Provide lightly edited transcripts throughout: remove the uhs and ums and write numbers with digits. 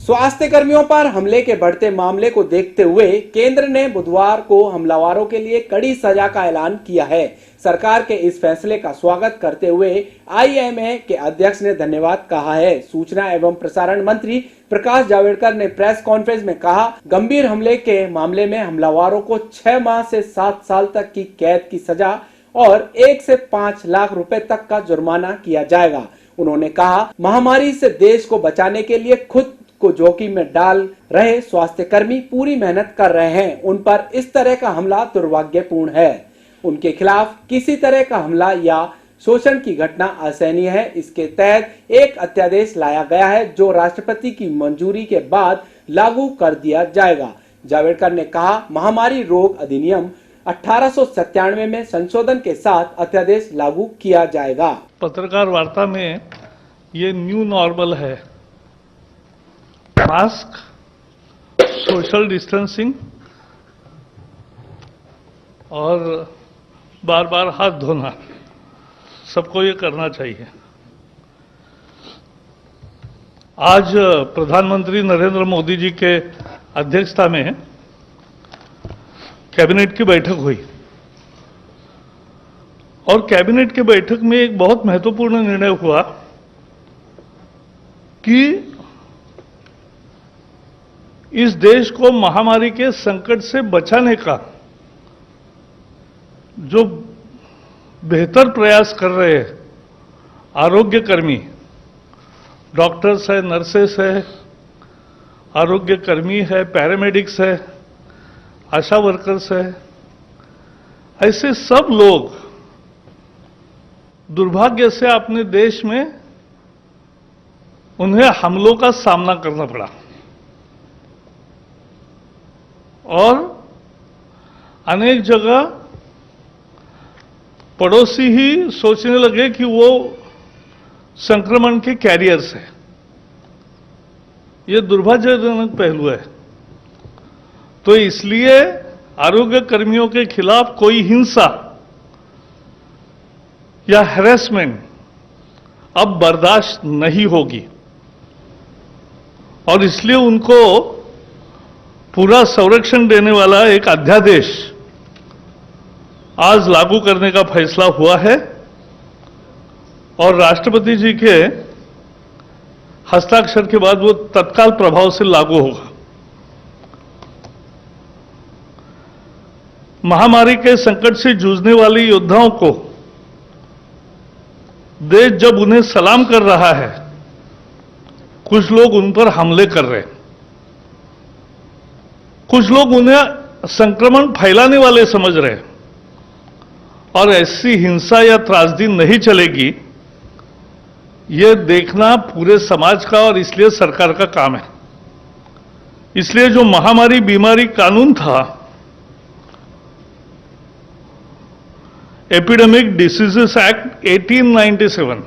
स्वास्थ्य कर्मियों पर हमले के बढ़ते मामले को देखते हुए केंद्र ने बुधवार को हमलावरों के लिए कड़ी सजा का ऐलान किया है। सरकार के इस फैसले का स्वागत करते हुए आईएमए के अध्यक्ष ने धन्यवाद कहा है। सूचना एवं प्रसारण मंत्री प्रकाश जावड़ेकर ने प्रेस कॉन्फ्रेंस में कहा, गंभीर हमले के मामले में हमलावरों को 6 माह से 7 साल तक की कैद की सजा और 1 से 5 लाख रुपए तक का जुर्माना किया जाएगा। उन्होंने कहा, महामारी से देश को बचाने के लिए खुद को जोखिम में डाल रहे स्वास्थ्य कर्मी पूरी मेहनत कर रहे हैं। उन पर इस तरह का हमला दुर्भाग्यपूर्ण है। उनके खिलाफ किसी तरह का हमला या शोषण की घटना असहनीय है। इसके तहत एक अध्यादेश लाया गया है जो राष्ट्रपति की मंजूरी के बाद लागू कर दिया जाएगा। जावड़ेकर ने कहा, महामारी रोग अधिनियम 1897 में संशोधन के साथ अध्यादेश लागू किया जाएगा। पत्रकार वार्ता में ये न्यू नॉर्मल है, मास्क, सोशल डिस्टेंसिंग और बार बार हाथ धोना, सबको ये करना चाहिए। आज प्रधानमंत्री नरेंद्र मोदी जी के अध्यक्षता में कैबिनेट की बैठक हुई और कैबिनेट की बैठक में एक बहुत महत्वपूर्ण निर्णय हुआ कि इस देश को महामारी के संकट से बचाने का जो बेहतर प्रयास कर रहे हैं आरोग्य कर्मी, डॉक्टर्स है, नर्सेस है, आरोग्य कर्मी है, पैरामेडिक्स है, आशा वर्कर्स है, ऐसे सब लोग दुर्भाग्य से अपने देश में उन्हें हमलों का सामना करना पड़ा और अनेक जगह पड़ोसी ही सोचने लगे कि वो संक्रमण के कैरियर्स हैं। ये दुर्भाग्यजनक पहलू है। तो इसलिए आरोग्य कर्मियों के खिलाफ कोई हिंसा या हैरेसमेंट अब बर्दाश्त नहीं होगी और इसलिए उनको पूरा संरक्षण देने वाला एक अध्यादेश आज लागू करने का फैसला हुआ है और राष्ट्रपति जी के हस्ताक्षर के बाद वो तत्काल प्रभाव से लागू होगा। महामारी के संकट से जूझने वाले योद्धाओं को देश जब उन्हें सलाम कर रहा है, कुछ लोग उन पर हमले कर रहे हैं, कुछ लोग उन्हें संक्रमण फैलाने वाले समझ रहे हैं और ऐसी हिंसा या त्रासदी नहीं चलेगी, यह देखना पूरे समाज का और इसलिए सरकार का काम है। इसलिए जो महामारी बीमारी कानून था, एपिडेमिक डिसीजेस एक्ट 1897,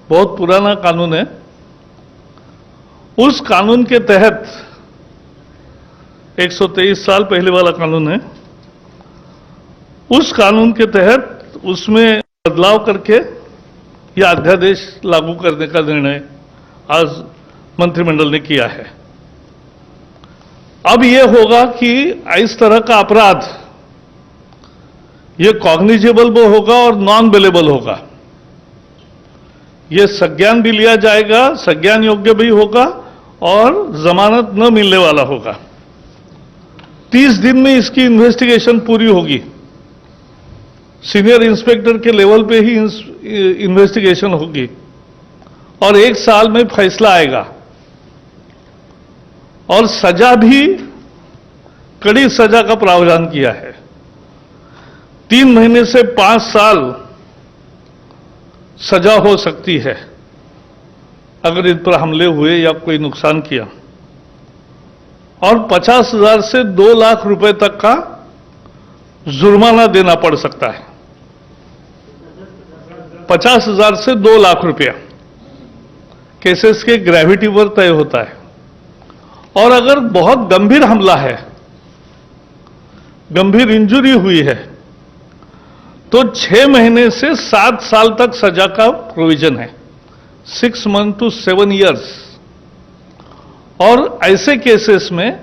बहुत पुराना कानून है। उस कानून के तहत 123 साल पहले वाला कानून है। उस कानून के तहत उसमें बदलाव करके यह अध्यादेश लागू करने का निर्णय आज मंत्रिमंडल ने किया है। अब यह होगा कि इस तरह का अपराध यह कॉग्निजेबल भी होगा और नॉन बेलेबल होगा। यह संज्ञान भी लिया जाएगा, संज्ञान योग्य भी होगा और जमानत न मिलने वाला होगा। 30 दिन में इसकी इन्वेस्टिगेशन पूरी होगी। सीनियर इंस्पेक्टर के लेवल पे ही इन्वेस्टिगेशन होगी और 1 साल में फैसला आएगा और सजा भी कड़ी सजा का प्रावधान किया है। 3 महीने से 5 साल सजा हो सकती है अगर इन पर हमले हुए या कोई नुकसान किया और 50,000 से 2 लाख रुपए तक का जुर्माना देना पड़ सकता है। 50,000 से 2 लाख रुपया केसेस के ग्रेविटी पर तय होता है और अगर बहुत गंभीर हमला है, गंभीर इंजरी हुई है, तो 6 महीने से 7 साल तक सजा का प्रोविजन है। 6 months to 7 years और ऐसे केसेस में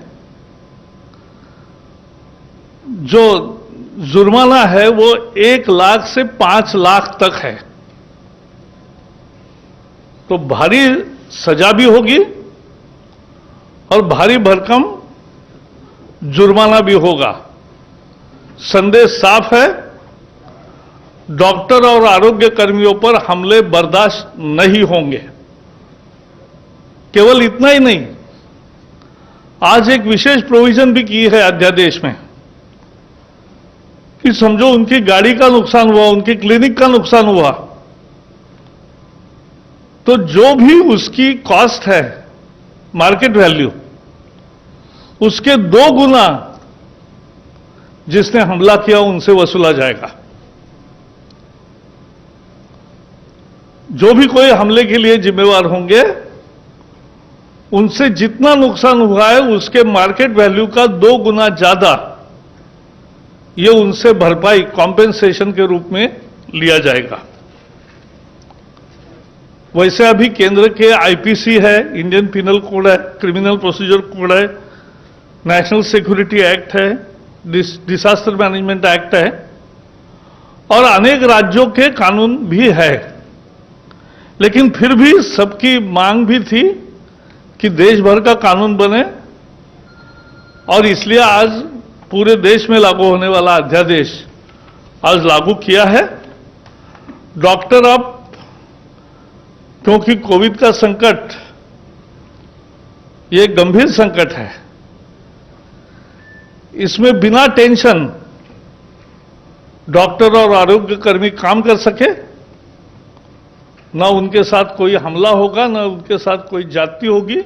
जो जुर्माना है वो 1 लाख से 5 लाख तक है। तो भारी सजा भी होगी और भारी भरकम जुर्माना भी होगा। संदेश साफ है, डॉक्टर और आरोग्य कर्मियों पर हमले बर्दाश्त नहीं होंगे। केवल इतना ही नहीं, आज एक विशेष प्रोविजन भी की है अध्यादेश में कि समझो उनकी गाड़ी का नुकसान हुआ, उनकी क्लिनिक का नुकसान हुआ, तो जो भी उसकी कॉस्ट है, मार्केट वैल्यू, उसके 2 गुना जिसने हमला किया उनसे वसूला जाएगा। जो भी कोई हमले के लिए जिम्मेवार होंगे, उनसे जितना नुकसान हुआ है उसके मार्केट वैल्यू का 2 गुना ज्यादा ये उनसे भरपाई कॉम्पेंसेशन के रूप में लिया जाएगा। वैसे अभी केंद्र के आईपीसी है, इंडियन पिनल कोड है, क्रिमिनल प्रोसीजर कोड है, नेशनल सिक्योरिटी एक्ट है, डिजास्टर मैनेजमेंट एक्ट है और अनेक राज्यों के कानून भी है। लेकिन फिर भी सबकी मांग भी थी कि देश भर का कानून बने और इसलिए आज पूरे देश में लागू होने वाला अध्यादेश आज लागू किया है। डॉक्टर अब, क्योंकि कोविड का संकट ये गंभीर संकट है, इसमें बिना टेंशन डॉक्टर और आरोग्य कर्मी काम कर सके, ना उनके साथ कोई हमला होगा, ना उनके साथ कोई जाति होगी,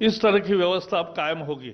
इस तरह की व्यवस्था अब कायम होगी।